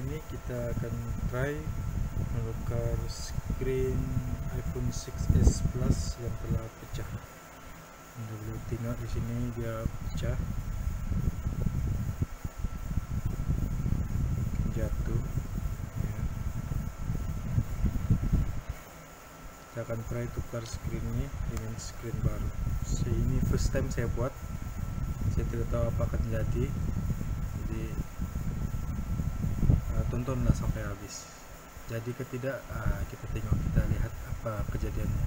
ini kita akan try menukar skrin iPhone 6s Plus yang telah pecah. Anda boleh tengok di sini dia pecah, jatuh ya. Kita akan try tukar skrin ini dengan skrin baru. Ini first time saya buat, saya tidak tahu apa akan jadi, jadi tontonlah sampai habis. Jadi ke tidak, kita tengok, kita lihat apa kejadiannya.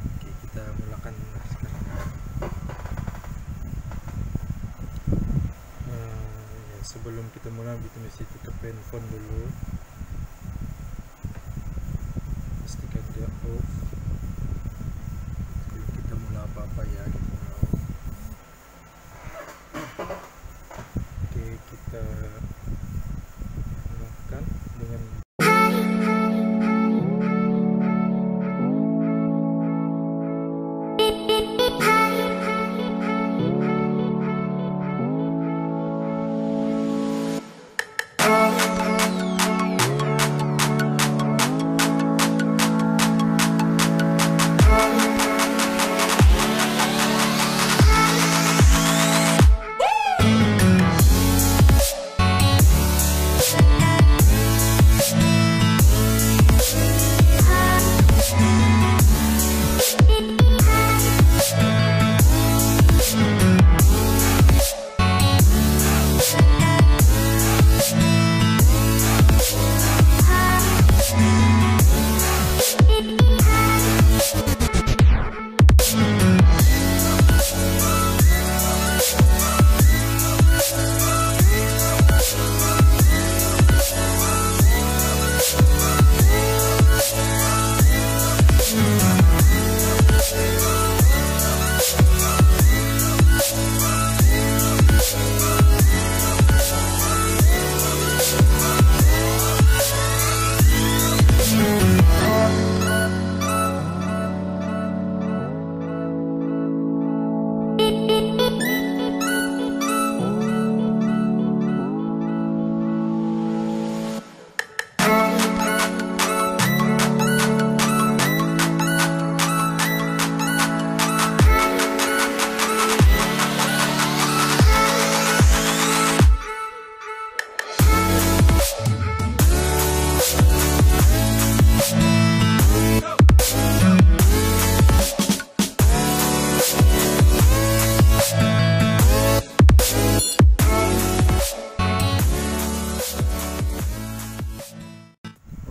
Oke, kita mulakan sekarang. Ya, sebelum kita mulai kita mesti tutup handphone dulu, pastikan dia off sebelum kita mulai apa-apa ya. Oke, kita mulakan dengan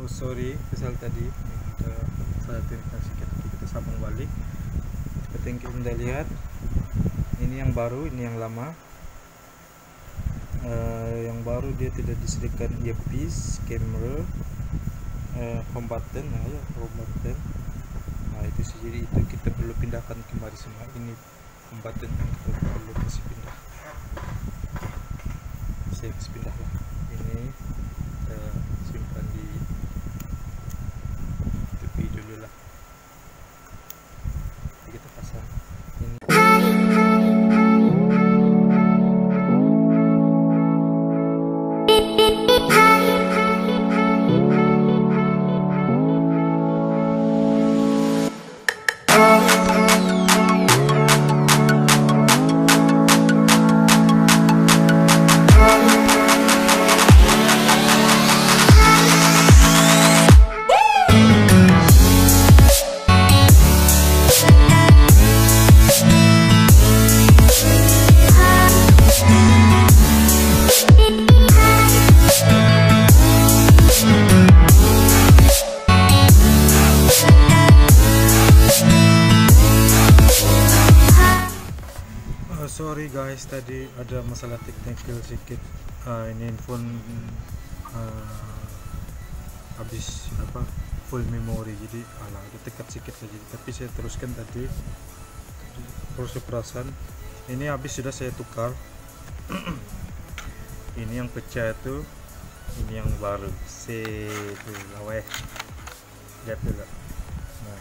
sorry kesal tadi, saya terima kasih, kita sambung balik. Seperti yang kita lihat, ini yang baru, ini yang lama. Yang baru dia tidak disediakan earpiece, camera, home button, ya, home button. Itu jadi itu kita perlu pindahkan kembali semua. Ini home button yang kita perlu kasih pindah. Saya kasih pindah lah. Ini simpan di dulu lah. Kita pasang ini. Sorry guys, tadi ada masalah teknikal sedikit. Ini handphone habis full memori, jadi ada tekat sedikit saja. Tapi saya teruskan tadi proses perasaan. Ini habis sudah saya tukar. Ini yang pecah itu, ini yang baru. Laweh. Lihat dulu. Nah,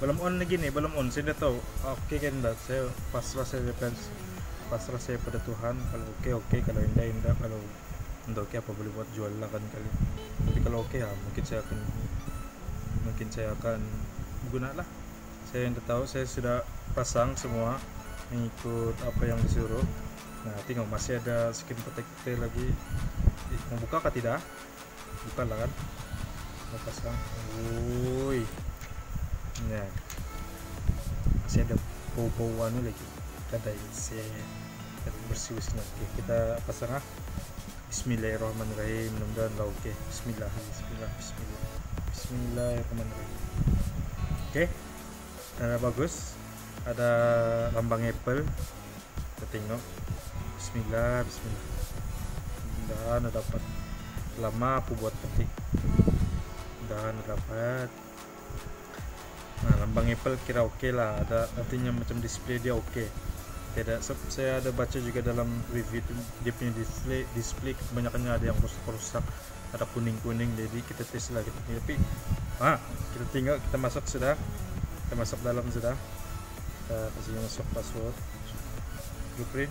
belum on lagi nih, belum on. Saya tidak tahu. Oke kan, saya pasrah pada Tuhan. Kalau oke, kalau indah, kalau Untuk oke apa boleh buat jual lah kan kali. Tapi kalau oke ya mungkin saya akan guna lah. Saya yang tahu, saya sudah pasang semua mengikut apa yang disuruh. Nah tengok masih ada skin protector lagi. Mau buka kah tidak? Buka lah kan. Mau pasang. Woi. Nah masih ada bau-bauan lagi. Kada saya bersih-bersih. Oke, kita pasang ah. Bismillahirrahmanirrahim. Mudah-mudahan lah oke. Bismillahirrahmanirrahim. Oke. Ada bagus. Ada lambang Apple. Kita tengok. Bismillah. Mudah-mudahan dapat. Lama aku buat ketik. Mudah-mudahan dapat. Nah, lambang Apple kira oke lah. Ada artinya macam display dia oke. Tidak, saya ada baca juga dalam review dia punya display kebanyakannya ada yang rusak, ada kuning-kuning, jadi kita tes lah gitu. Tapi kita tinggal, kita masuk dalam sudah, kita kasih masuk password, blueprint,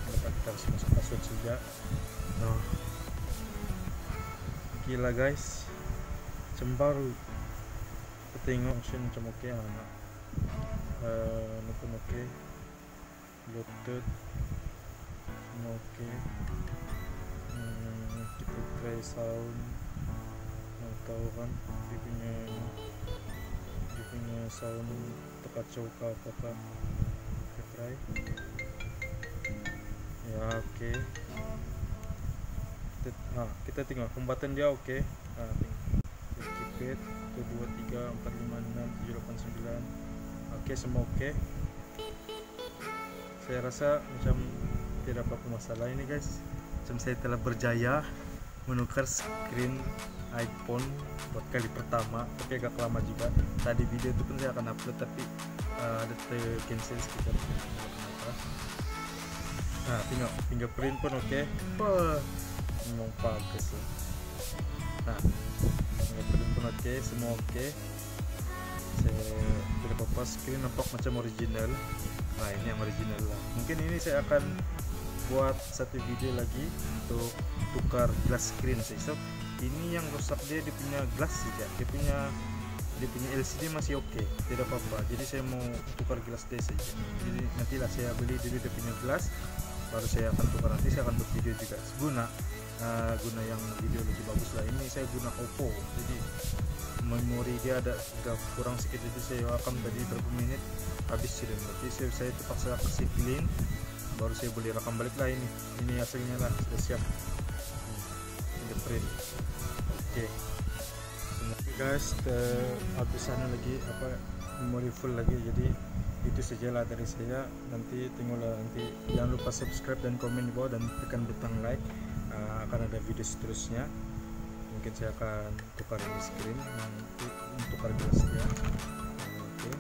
kita kasih masuk password juga. Nah, gila guys, baru kita tengok option macam oke, pun oke, Bluetooth semua oke. Kita try sound, mau tahu kan dia punya sound terkacau ke apakah. Kita try ya, oke. Kita tengok home button dia oke. Keypad 1, 2, 3, 4, 5, 6, 7, 8, 9. Oke, semua oke. Saya rasa macam tidak apa-apa masalah ini guys. Macam saya telah berjaya menukar skrin iPhone buat kali pertama. Tapi agak lama juga. Tadi video itu pun saya akan upload tapi ada cancel sekitar kenapa. Nah, tengok fingerprint pun oke. Memang bagus lah. Nah, fingerprint pun oke, semua oke. Saya tidak apa-apa, screen nampak macam original. Nah, ini yang original lah. Mungkin ini saya akan buat satu video lagi untuk tukar glass screen sih. So, ini yang rusak dia punya glass saja. Dia punya LCD masih oke, tidak apa-apa. Jadi saya mau tukar glass dia saja. Jadi nantilah saya beli dulu dia punya glass, baru saya akan tukar. Nanti saya akan buat video juga. Guna yang video lebih bagus lah. Ini saya guna Oppo, jadi memori dia ada kurang sedikit, jadi saya rekam tadi berapa menit habis sudah. Jadi saya terpaksa kasih clean, baru saya boleh rekam balik lah. Ini hasilnya lah, sudah siap. Fingerprint oke. Guys, habis sana lagi memori full lagi, jadi itu sajalah dari saya. Nanti tengoklah, nanti jangan lupa subscribe dan komen di bawah dan tekan butang like. Akan ada video seterusnya. Mungkin saya akan tukar ini screen untuk tukar gelasnya. Oke,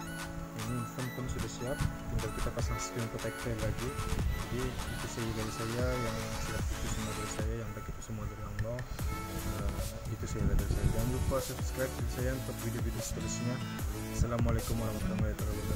ini phone pun sudah siap, tinggal kita pasang screen protector lagi. Jadi itu saja dari saya, yang siap itu semua dari saya, yang baik itu semua dari Allah. Itu saja dari saya. Jangan lupa subscribe dari saya untuk video-video seterusnya. Assalamualaikum warahmatullahi wabarakatuh.